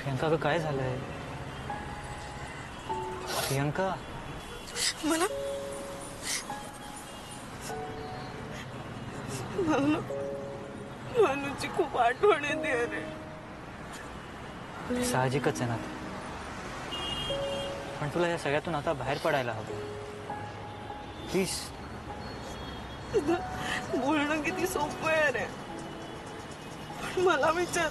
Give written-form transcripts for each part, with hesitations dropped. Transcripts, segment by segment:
प्रियंका का काय झालंय? प्रियंका मला मानूची खूप आठवण येते रे. साहजिकच आहे ना ते. पण तुला या सगळ्यातून आता बाहेर पडायला हवं. प्लीज. बोलणं किती सोपं आहे रे, पण मला विचार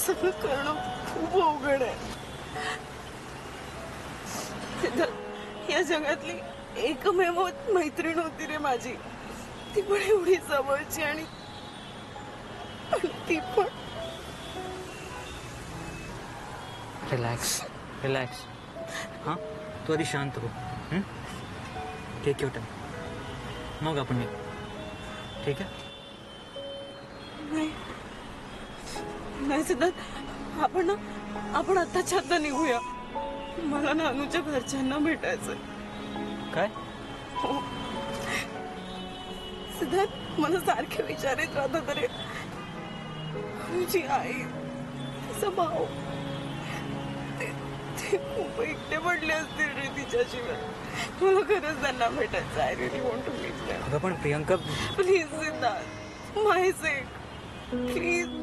सगळं करणं खूप अवघड आहे. या जगातली एकमेव मैत्रीण होती रे माझी. ती पण एवढी जवळची आणि ती पण. Relax relax. हां, तू आधी शांत हो. Take your time. मग आपण निघू. ठीक आहे? नाही सिद्धार्थ, आपण आत्ताच्या आता निघूया. मला नानूच्या घरच्यांना भेटायचंय. काय? हो सिद्धार्थ, मला सारखे विचारित राहतात रे. नानूची आई, तिचा भाऊ, ते खूप एकटे पडले असतील रे तिच्याशिवाय. मला खरंच त्यांना भेटायचं. I really want to meet them. अगं पण Priyanka. Please Siddharth, my sake, please.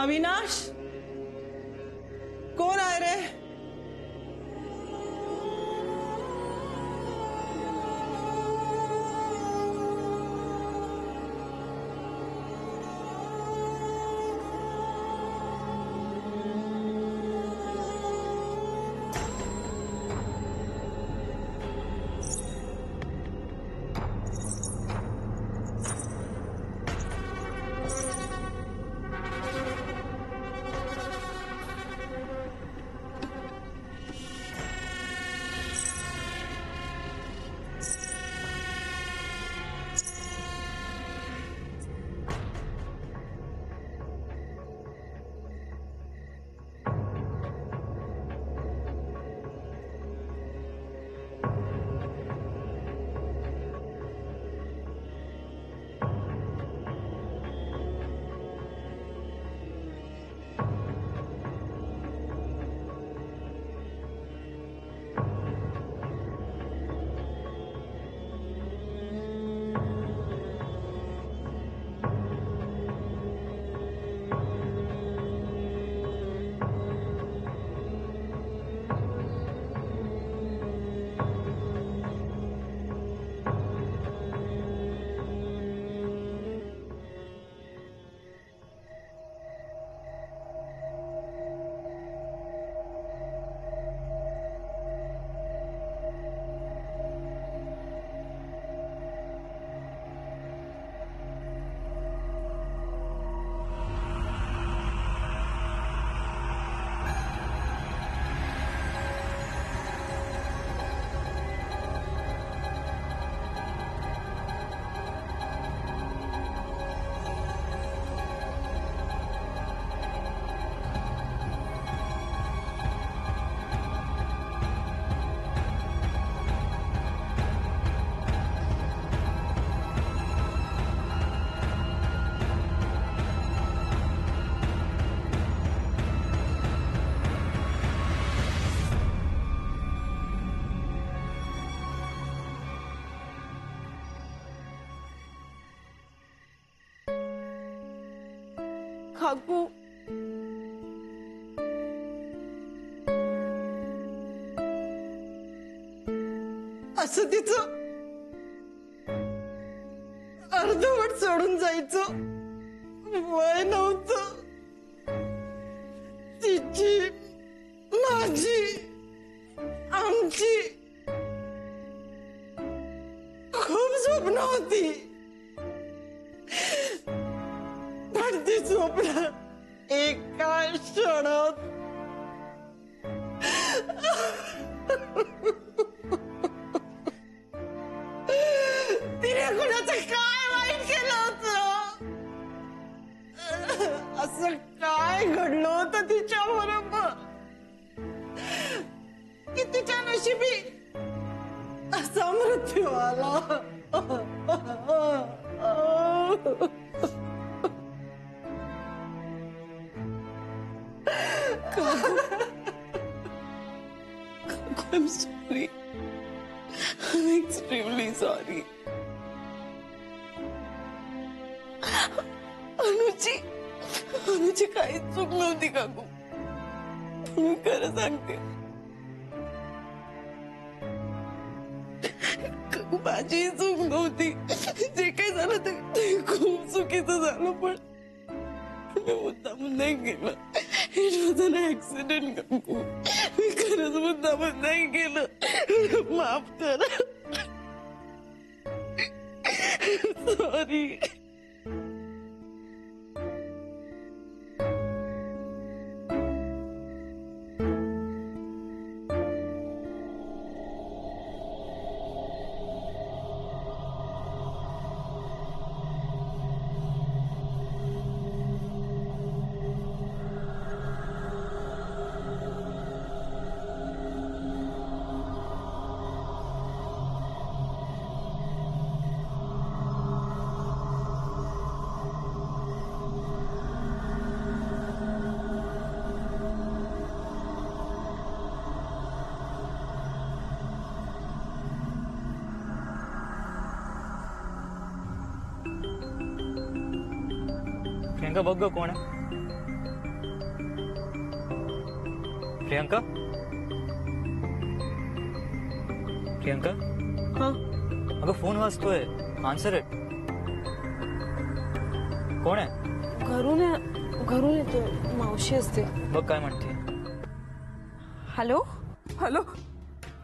Avinash, कोण आहे रे? काकू असं तिचं अर्धवट सोडून जायचं वय नव्हतं. तिची माझी आमची खूप स्वप्न होती, पण ती स्वप्न एका क्षणात तिने कुणाचं काय वाईट केलं होतं, असं काय घडलं होतं तिच्या बरोबर की तिच्या नशिबी असा मृत्यू आला. I'm sorry. I'm extremely sorry. अनुची काहीच चूक नव्हती काकू. मी खरं सांगते काकू, माझी चूक नव्हती. जे काही झालं ते खूप चुकीचं झालं, पण मी मुद्दामून नाही केलं. इट वॉज अन ऍक्सिडेंट काकू. मी खरंच मुद्दामून नाही केलं. माफ करा. सॉरी. प्रियंका बघ ग कोण आहे. प्रियंका प्रियंका हाँ अगं फोन वाजतोय, आन्सर इट. कोण आहे. घरून येतो. मावशी असते. बघ काय म्हणते. हॅलो हॅलो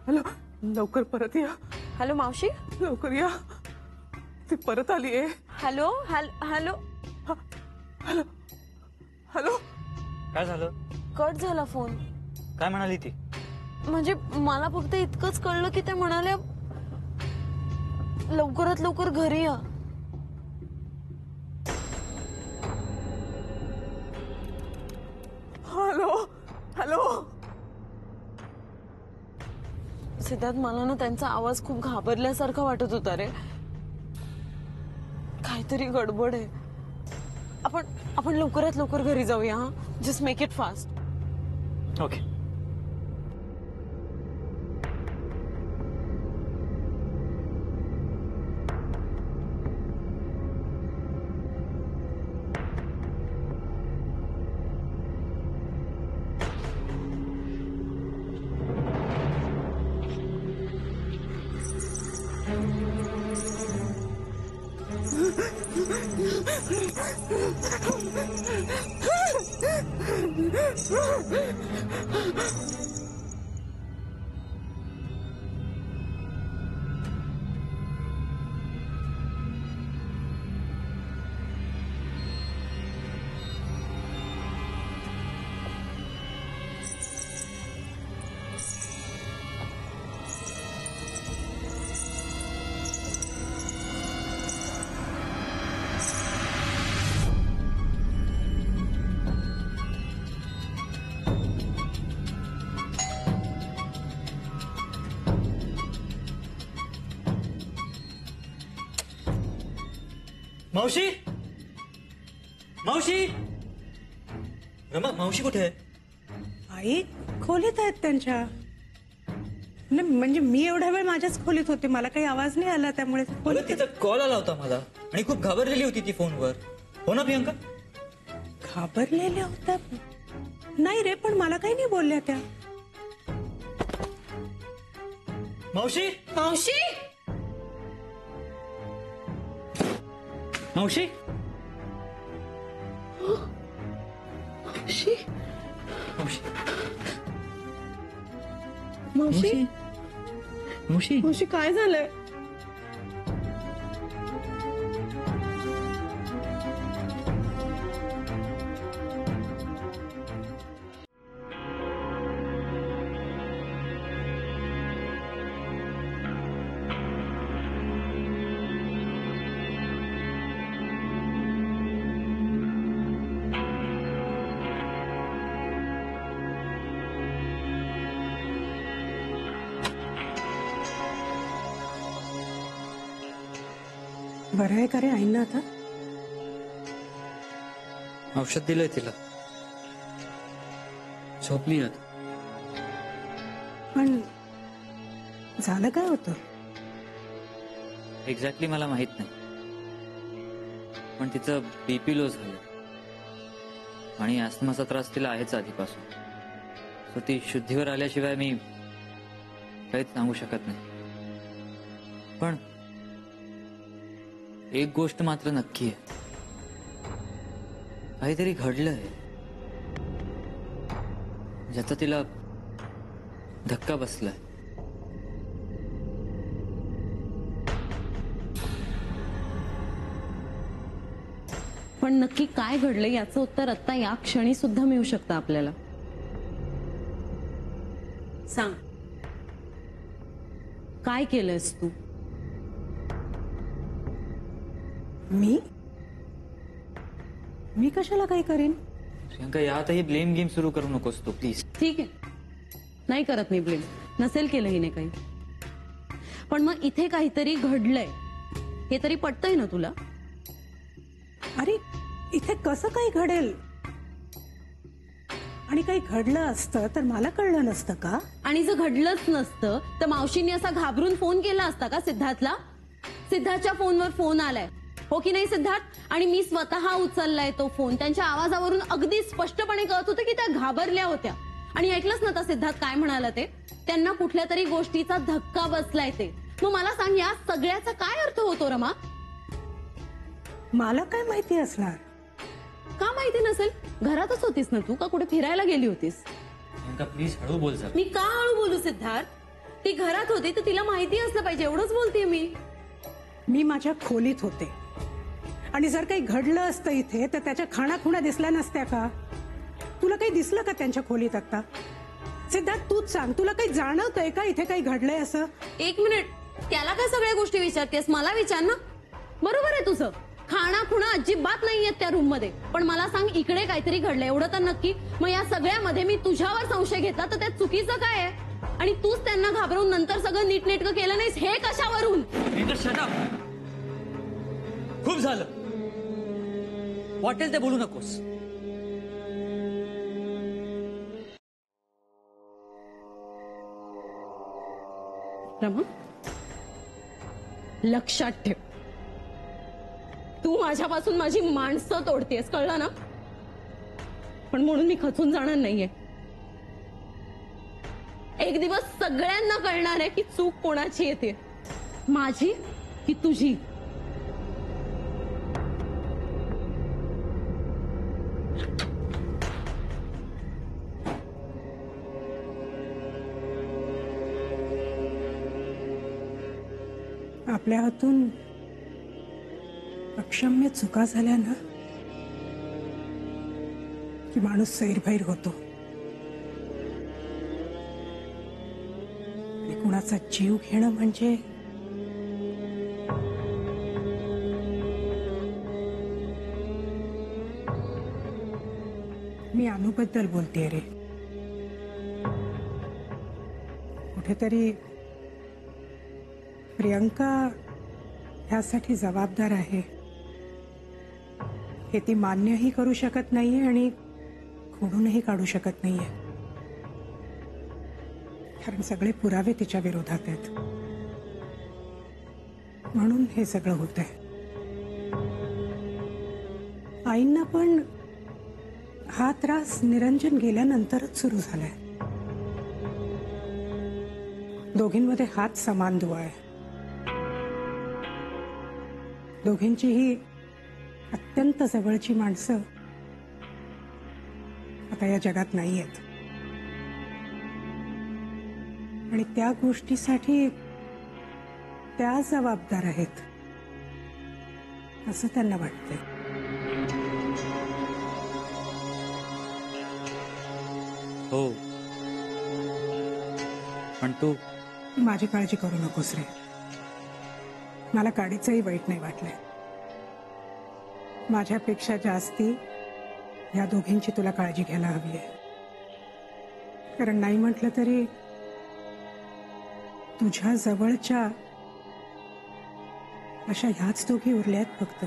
हॅलो, लवकर परत या. हॅलो मावशी. लवकर या, ती परत आली आहे. Hello hello. Hello hello. काय झालं. कट झाला फोन. काय म्हणाली ती. म्हणजे मला फक्त इतकंच कळलं की ते म्हणाले लवकरात लवकर घरी या. Hello hello. सिद्धार्थ, मला ना त्यांचा आवाज खूप घाबरल्यासारखा वाटत होता रे. काहीतरी गडबड आहे. आपण लवकरात लवकर घरी जाऊया. हा, just make it fast. Okay. मावशी मावशी. रमा, मावशी कुठे आहे. आई खोलीत आहेत त्यांच्या. नाही म्हणजे मी एवढा वेळ माझ्याच खोलीत होते, मला काही आवाज नाही आला, त्यामुळे तिचा कॉल आला होता मला आणि खूप घाबरलेली होती ती फोनवर. हो ना प्रियंका. घाबरलेल्या होत्या? नाही रे, पण मला काही नाही बोलल्या त्या. मावशी मावशी मावशी मावशी मावशी मावशी मावशी मावशी काय झालंय? बरं आहे का रे आईंना आता? औषध दिलंय तिला, झोपली आता. पण झालं काय होतं? एक्झॅक्टली मला माहित नाही, पण तिचं बीपी लो झालं आणि अस्थमाचा त्रास तिला आहेच आधीपासून. सो ती शुद्धीवर आल्याशिवाय मी काहीच सांगू शकत नाही. पण एक गोष्ट मात्र नक्की आहे, काहीतरी घडलंय ज्याचा तिला धक्का बसलाय. पण नक्की काय घडलं याचं उत्तर आता या क्षणी सुद्धा मिळू शकतं आपल्याला. सांग, काय केलंस तू? मी कशाला काही करीन? प्रियंका, यातही ब्लेम गेम सुरू करू नकोस तू प्लीज. ठीक आहे, नाही करत मी ब्लेम. नसेल केलं हिने काही, पण मग इथे काहीतरी घडलंय हे तरी पटतंय ना तुला? अरे इथे कसं काही घडेल? आणि काही घडलं असतं तर मला कळलं नसतं का? आणि जर घडलंच नसतं तर मावशींनी असा घाबरून फोन केला असता का सिद्धार्थला? सिद्धार्थच्या फोनवर फोन आलाय, हो की नाही सिद्धार्थ? आणि मी स्वतः उचललाय तो फोन. त्यांच्या आवाजावरून अगदी स्पष्टपणे कळत होतं की त्या घाबरल्या होत्या. आणि ऐकलंच ना सिद्धार्थ काय म्हणाला ते? त्यांना कुठल्या तरी गोष्टीचा धक्का बसलाय ते. मग मला सांग, या सगळ्याचा काय अर्थ होतो रमा? मला काय माहिती असणार? का माहिती नसेल? घरातच होतीस ना तू, का कुठे फिरायला गेली होतीस? प्रियंका प्लीज हळू बोल जरा. मी का हळू बोलू सिद्धार्थ? ती घरात होती तर तिला माहिती असलं पाहिजे, एवढंच बोलतेय मी. मी माझ्या खोलीत होते आणि जर काही घडलं असतं इथे तर त्याच्या खाणाखुणा दिसल्या नसत्या का? तुला काही दिसलं का त्यांच्या खोलीत आता? सिद्धार्थ तूच सांग, तुला काही जाणवतंय का इथे काही घडलंय असं? एक मिनिट, त्याला काय सगळ्या गोष्टी विचारतेस? मला विचार ना. बरोबर आहे तुझं, खाणाखुणा अजिबात नाहीये त्या रूम मध्ये. पण मला सांग, इकडे काहीतरी घडलंय एवढं तर नक्की. मग या सगळ्यामध्ये मी तुझ्यावर संशय घेतला तर त्यात चुकीचं काय आहे? आणि तूच त्यांना घाबरवून नंतर सगळं नीटनेटकं केलं नाहीस, हे कशावरून? शट अप, खूप झालं. वाटेल ते बोलू नकोस. रमा, लक्षात ठेव, तू माझ्यापासून माझी माणसं तोडतेस, कळलं ना? पण म्हणून मी खचून जाणार नाहीये. एक दिवस सगळ्यांना कळणार आहे की चूक कोणाची येते, माझी की तुझी. आपल्या हातून अक्षम्य चुका झाल्या ना की माणूस सैरभैर होतो आणि कुणाचा जीव घेणं म्हणजे मी अनुबद्दल बोलतेय रे. कुठेतरी प्रियंका ह्यासाठी जबाबदार आहे हे ती मान्यही करू शकत नाहीये आणि खोडूनही काढू शकत नाहीये, कारण सगळे पुरावे तिच्या विरोधात आहेत. म्हणून हे सगळं होतंय. आईंना पण हा त्रास निरंजन गेल्यानंतरच सुरू झालाय. दोघींमध्ये हात समान दुवा आहे. दोघींचीही अत्यंत जवळची माणसं आता या जगात नाहीयेत. आणि त्या गोष्टीसाठी त्या जबाबदार आहेत असं त्यांना वाटतंय. हो, पण तू माझी काळजी करू नकोस रे. मला काडीचंही वाईट नाही वाटलंय. माझ्यापेक्षा जास्ती ह्या दोघींची तुला काळजी घ्यायला हवी आहे. कारण नाही म्हटलं तरी तुझ्या जवळच्या अशा ह्याच दोघी उरल्या आहेत फक्त.